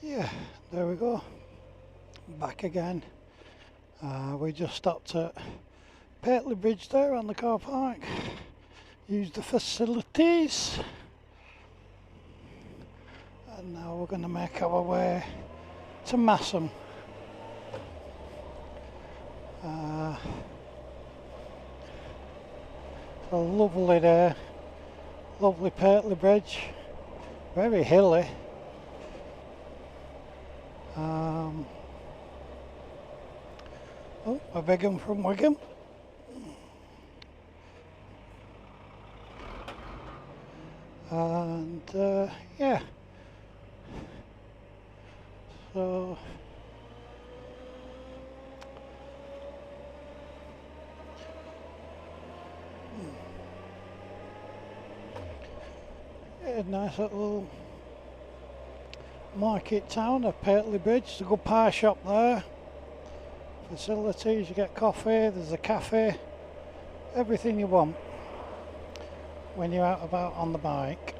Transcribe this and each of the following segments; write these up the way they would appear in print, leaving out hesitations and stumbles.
Yeah, there we go. Back again. We just stopped at Pateley Bridge there on the car park. Used the facilities. And now we're going to make our way to Massam. It's a lovely day. Lovely Pateley Bridge. Very hilly. Oh, a big one from Wigan. And yeah, so yeah, nice little market town of Pateley Bridge. There's a good pie shop there. Facilities, you get coffee, there's a cafe, everything you want when you're out about on the bike.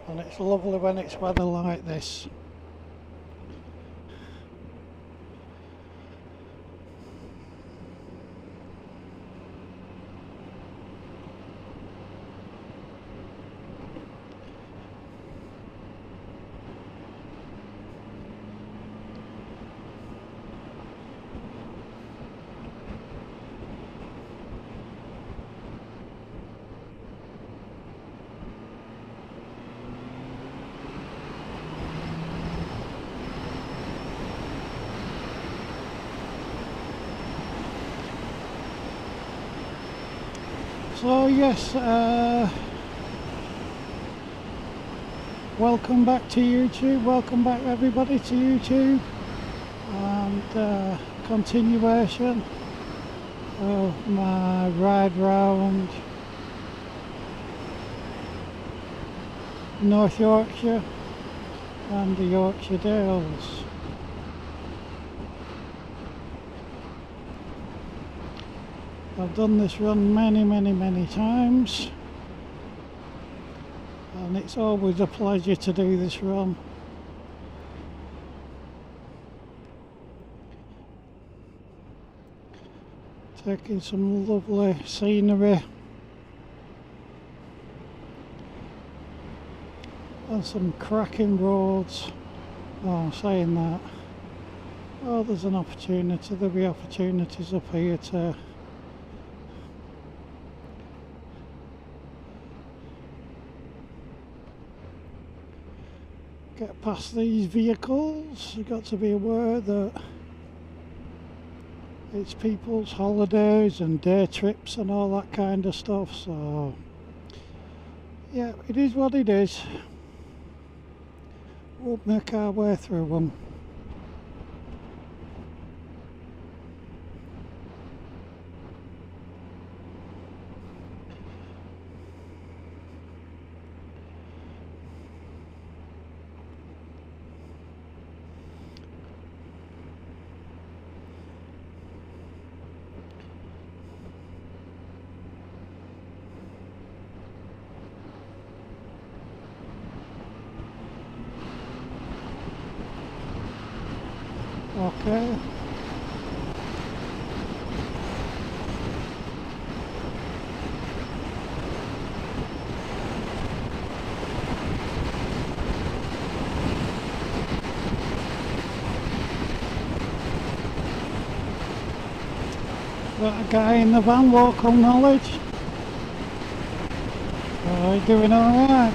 And it's lovely when it's weather like this. So yes, welcome back to YouTube, welcome back everybody to YouTube, and continuation of my ride round North Yorkshire and the Yorkshire Dales. I've done this run many times, and it's always a pleasure to do this run. Taking some lovely scenery and some cracking roads. Oh, saying that, oh, there's an opportunity, there'll be opportunities up here to get past these vehicles. You've got to be aware that it's people's holidays and day trips and all that kind of stuff, so yeah, it is what it is. We'll make our way through them. Okay. That guy in the van, local knowledge. Oh, he's doing alright.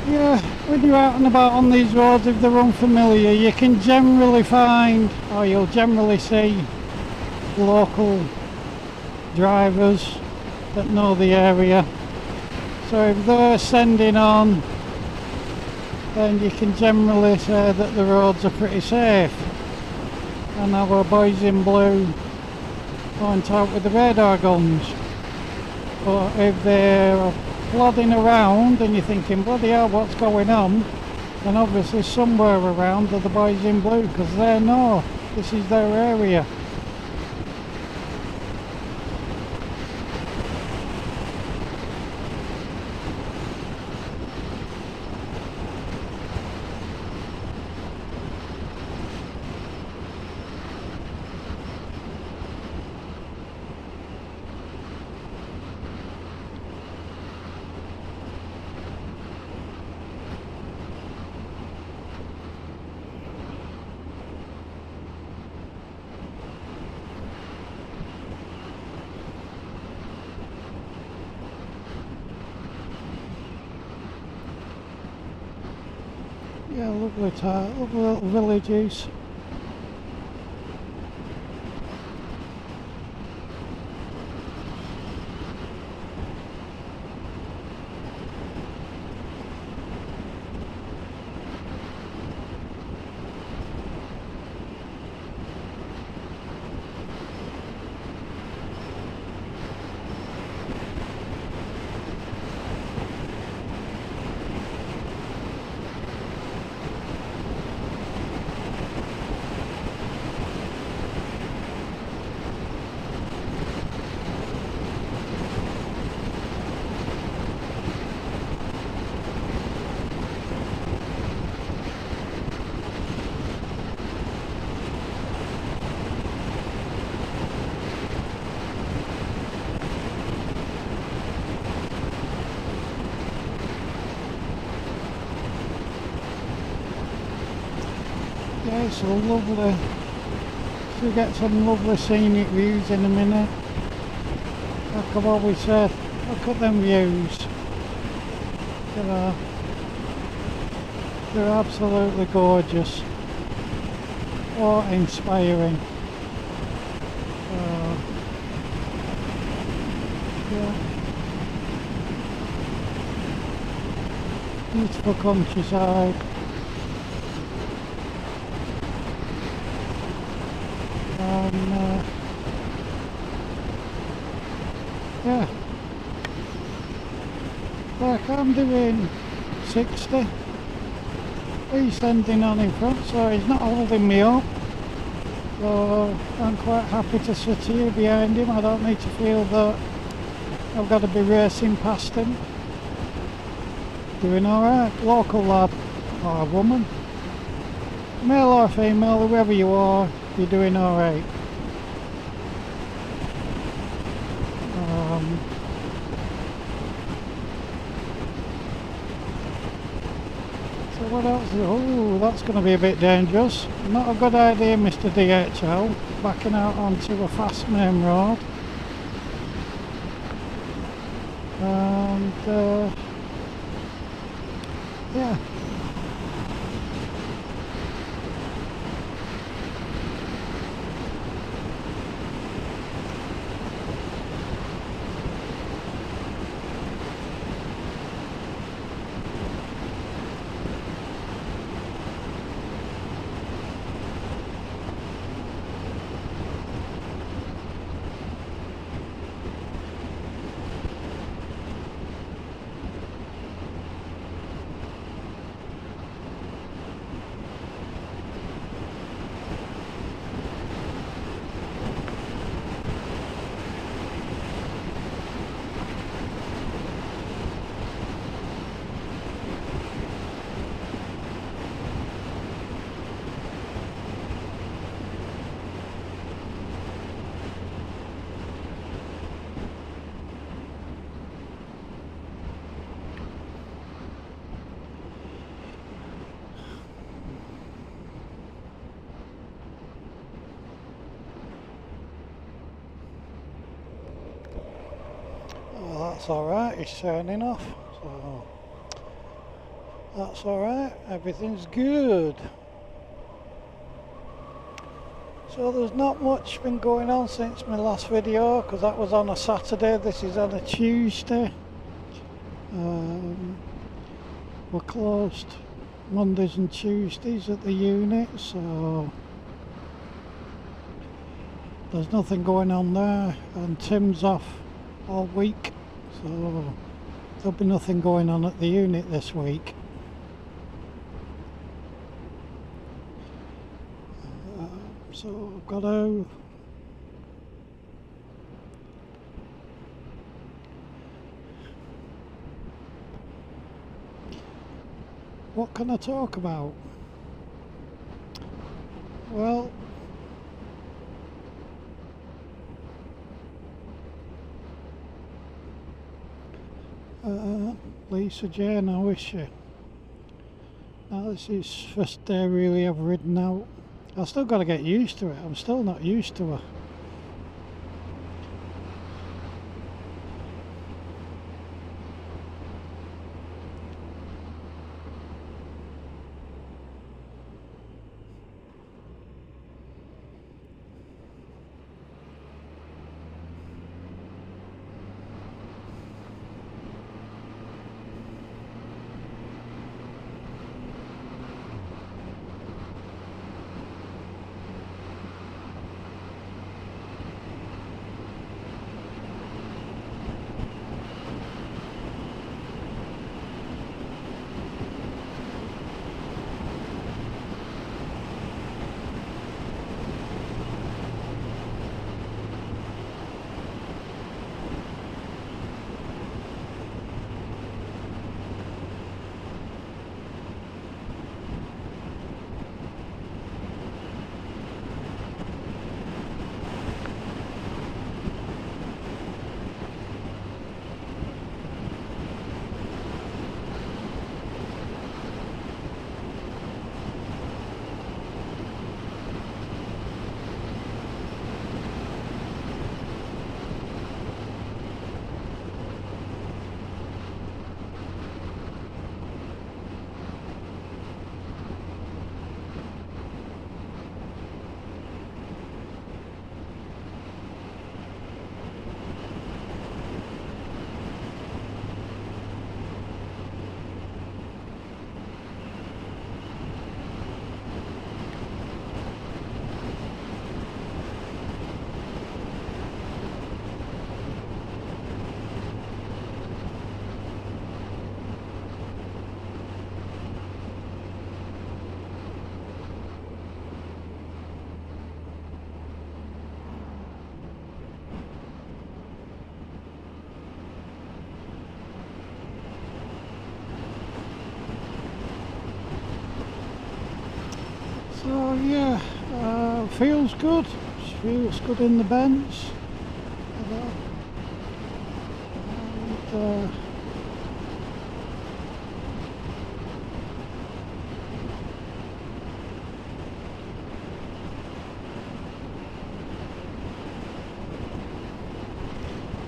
Yeah, when you're out and about on these roads, if they're unfamiliar, you can generally find, or you'll generally see, local drivers that know the area. So if they're sending on, then you can generally say that the roads are pretty safe. And our boys in blue aren't out with the radar guns. But if they're plodding around and you're thinking, bloody hell, what's going on? Then obviously somewhere around are the boys in blue, because they know this is their area. Yeah, lovely town, lovely little villages. Yeah, it's a lovely, you get some lovely scenic views in a minute. Like I've always said, look at them views. They're absolutely gorgeous. Awe-inspiring. Yeah. Beautiful countryside. Yeah, like I'm doing 60, he's standing on in front, so he's not holding me up, so I'm quite happy to sit here behind him. I don't need to feel that I've got to be racing past him. Doing alright, local lad or woman, male or female, whoever you are, you're doing alright. So what else? Oh, that's going to be a bit dangerous. Not a good idea, Mr. DHL, backing out onto a fast main road. And yeah. That's alright, he's turning off, so that's alright, everything's good. So there's not much been going on since my last video, because that was on a Saturday, this is on a Tuesday. We're closed Mondays and Tuesdays at the unit, so there's nothing going on there, and Tim's off all week. So there'll be nothing going on at the unit this week. So I've got to what can I talk about? Well, Lisa Jane, I wish you. Now this is first day really I've ridden out. I've still got to get used to it. I'm still not used to her. feels good. Feels good in the bends. And,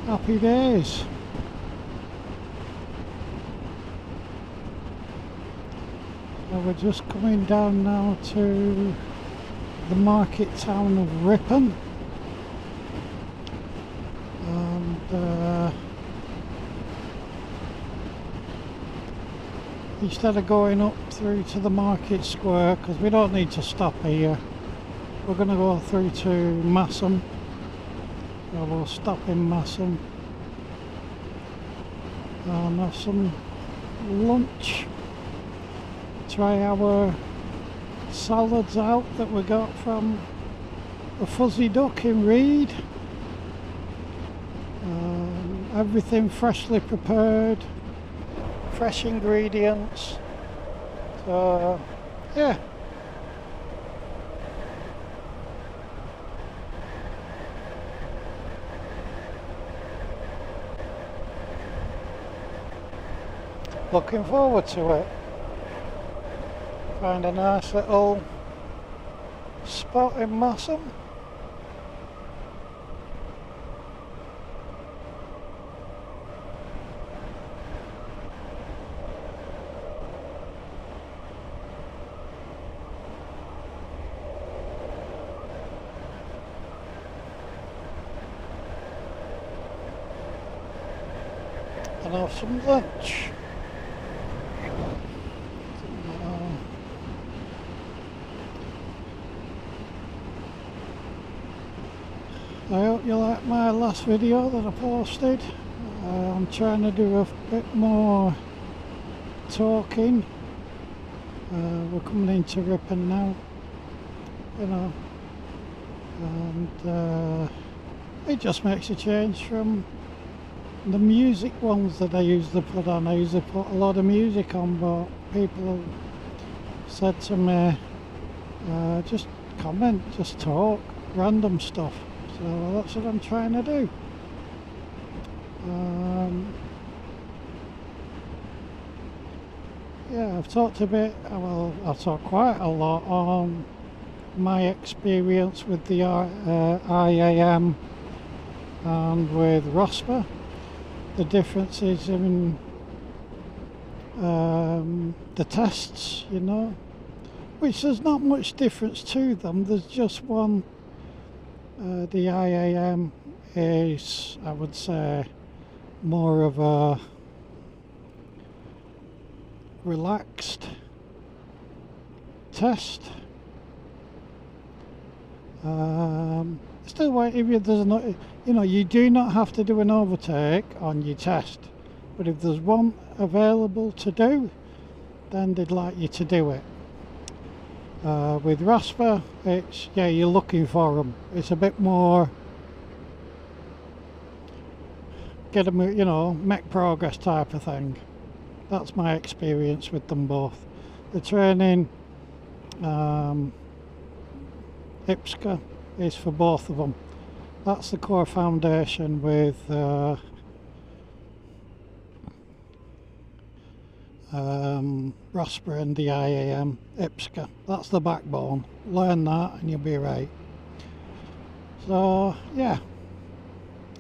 happy days. So we're just coming down now to the market town of Ripon, and instead of going up through to the market square, because we don't need to stop here, we're going to go through to Massam. So we'll stop in Massam and have some lunch. Try our salads out that we got from the Fuzzy Duck in Reed. Everything freshly prepared, fresh ingredients. So yeah. Looking forward to it. Find a nice little spot in Massam. And have some lunch. I hope you like my last video that I posted. I'm trying to do a bit more talking. We're coming into Ripon now, you know, and it just makes a change from the music ones that I usually put on. I usually put a lot of music on, but people have said to me, just comment, just talk, random stuff. So that's what I'm trying to do. Yeah, I've talked a bit, well, I've talked quite a lot on my experience with the IAM and with ROSPA, the differences in the tests, you know, which there's not much difference to them. There's just one. The IAM is, I would say, more of a relaxed test. Still wait, if there's not, you know, you do not have to do an overtake on your test, but if there's one available to do, then they'd like you to do it. With ROSPA, it's, yeah, you're looking for them. It's a bit more get them, you know, make progress type of thing. That's my experience with them both. The training, IPSCA is for both of them. That's the core foundation with ROSPA and the IAM IPSCA. That's the backbone. Learn that and you'll be right. So yeah,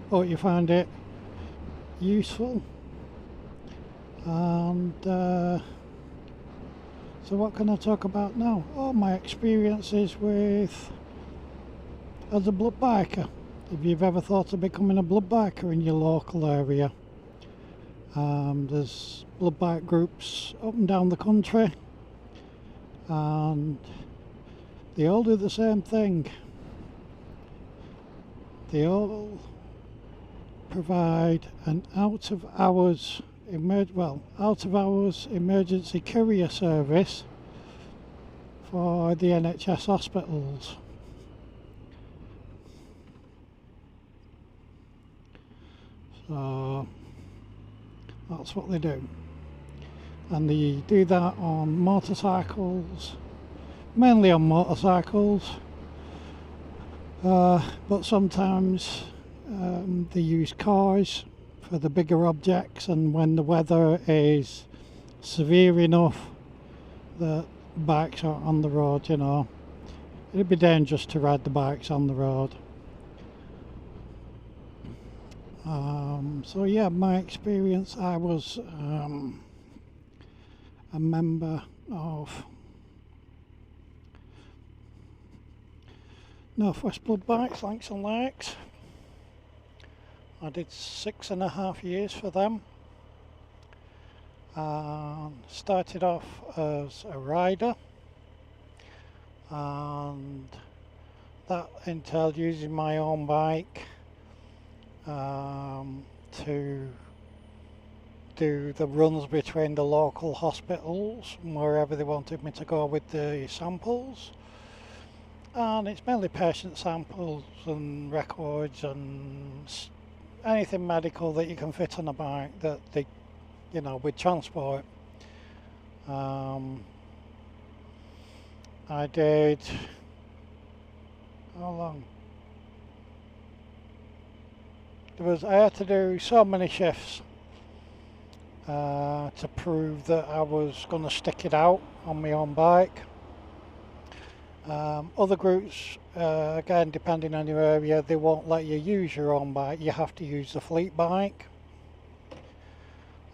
hope you find it useful. And so what can I talk about now? Oh, my experiences with as a blood biker. If you've ever thought of becoming a blood biker in your local area, there's blood bike groups up and down the country, and they all do the same thing. They all provide an out of hours emergency courier service for the NHS hospitals. So that's what they do, and they do that on motorcycles, mainly on motorcycles, But sometimes they use cars for the bigger objects, and when the weather is severe enough that bikes are on the road, you know, it'd be dangerous to ride the bikes on the road. So yeah, my experience, I was a member of Northwest Blood Bikes, Lancs and Lancs. I did 6.5 years for them. Started off as a rider, and that entailed using my own bike to do the runs between the local hospitals wherever they wanted me to go with the samples. And it's mainly patient samples and records and anything medical that you can fit on a bike that they, you know, with transport. I did, how long? I had to do so many shifts to prove that I was going to stick it out on my own bike. Other groups, again, depending on your area, they won't let you use your own bike. You have to use the fleet bike.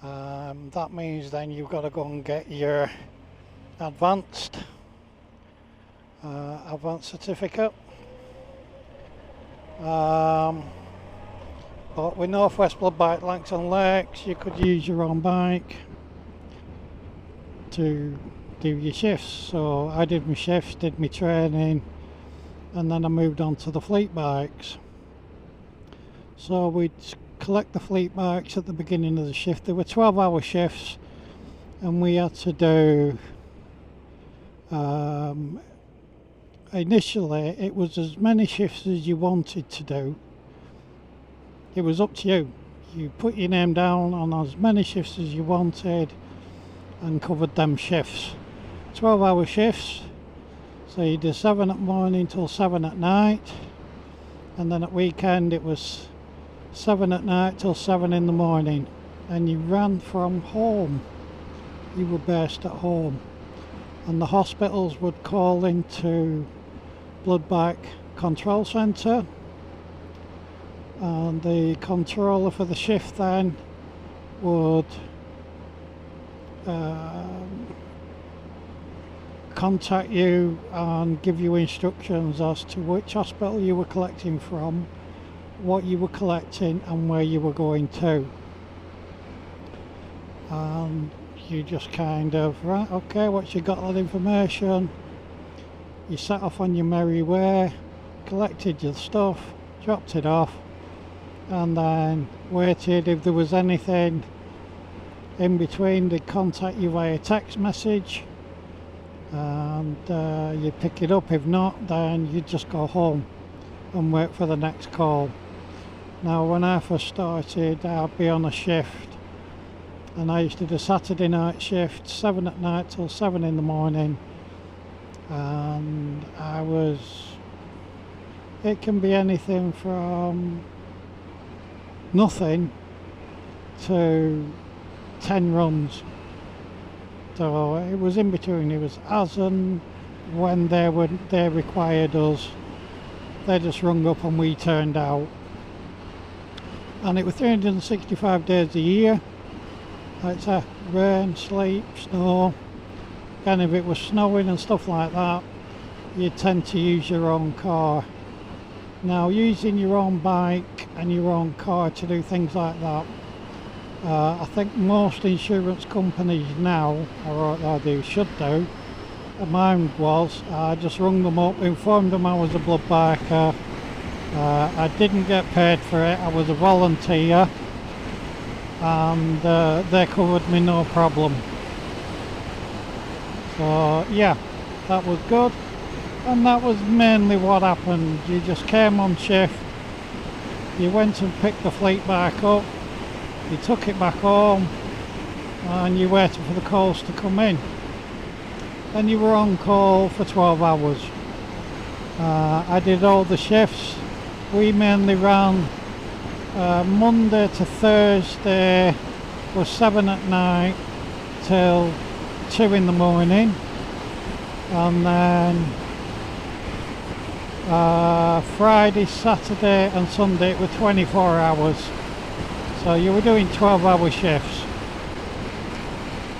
That means then you've got to go and get your advanced certificate. But with Northwest Blood Bike, Lancs and Lancs, you could use your own bike to do your shifts. So I did my shifts, did my training, and then I moved on to the fleet bikes. So we'd collect the fleet bikes at the beginning of the shift. There were 12-hour shifts, and we had to do, initially it was as many shifts as you wanted to do. It was up to you. You put your name down on as many shifts as you wanted and covered them shifts. 12-hour shifts, so you did 7 at morning till 7 at night, and then at weekend it was 7 at night till 7 in the morning, and you ran from home. You were based at home, and the hospitals would call into Blood Bike Control Centre, and the controller for the shift then would contact you and give you instructions as to which hospital you were collecting from, what you were collecting, and where you were going to. And you just kind of, right, okay, once you got that information, you set off on your merry way, collected your stuff, dropped it off, and then waited. If there was anything in between, they'd contact you via text message, and you pick it up. If not, then you just go home and wait for the next call. Now, when I first started, I'd be on a shift, and I used to do Saturday night shift, 7 at night till 7 in the morning, and it can be anything from nothing to 10 runs. So it was in between. It was as and when they required us. They just rung up and we turned out. And it was 365 days a year. Like I say, rain, sleep, snow. And if it was snowing and stuff like that, you tend to use your own car. Now, using your own bike and your own car to do things like that, I think most insurance companies now, or they should do, mine was, I just rung them up, informed them I was a blood biker. I didn't get paid for it, I was a volunteer, and they covered me no problem. So yeah, that was good. And that was mainly what happened. You just came on shift, you went and picked the fleet bike up, you took it back home, and you waited for the calls to come in. Then you were on call for 12 hours. I did all the shifts. We mainly ran Monday to Thursday was 7 at night till 2 in the morning, and then Friday, Saturday and Sunday it were 24 hours, so you were doing 12-hour shifts.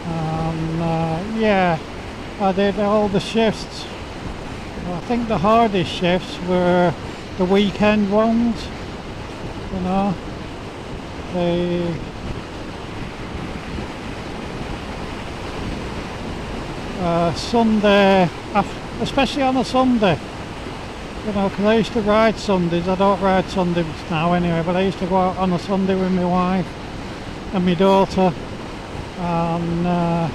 And yeah, I did all the shifts. I think the hardest shifts were the weekend ones, you know, the Sunday, especially on a Sunday, you know, because I used to ride Sundays. I don't ride Sundays now anyway, but I used to go out on a Sunday with my wife and my daughter, and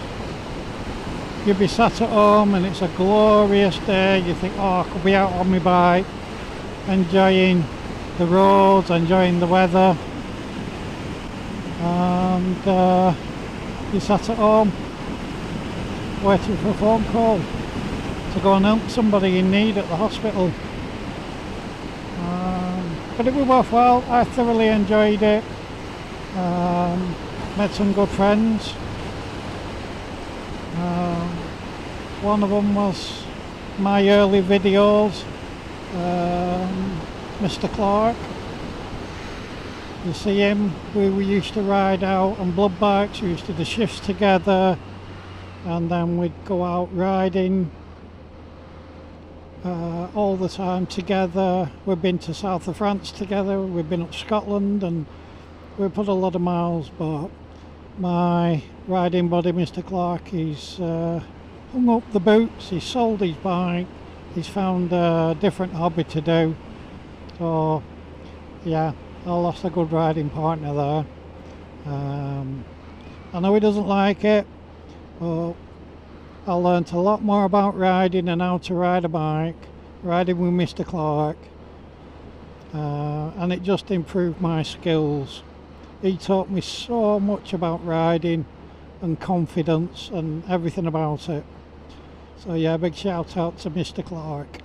you'd be sat at home and it's a glorious day. You think, oh, I could be out on my bike, enjoying the roads, enjoying the weather, and you sat at home waiting for a phone call to go and help somebody in need at the hospital. But it was worthwhile. I thoroughly enjoyed it. Met some good friends. One of them was my early videos, Mr. Clark. You see him, we used to ride out on blood bikes. We used to do shifts together, and then we'd go out riding all the time together. We've been to south of France together, we've been up Scotland, and we put a lot of miles. But my riding buddy, Mr. Clark, he's hung up the boots, he's sold his bike, he's found a different hobby to do. So yeah, I lost a good riding partner there. I know he doesn't like it, but I learnt a lot more about riding and how to ride a bike, riding with Mr. Clark, and it just improved my skills. He taught me so much about riding and confidence and everything about it. So yeah, big shout out to Mr. Clark.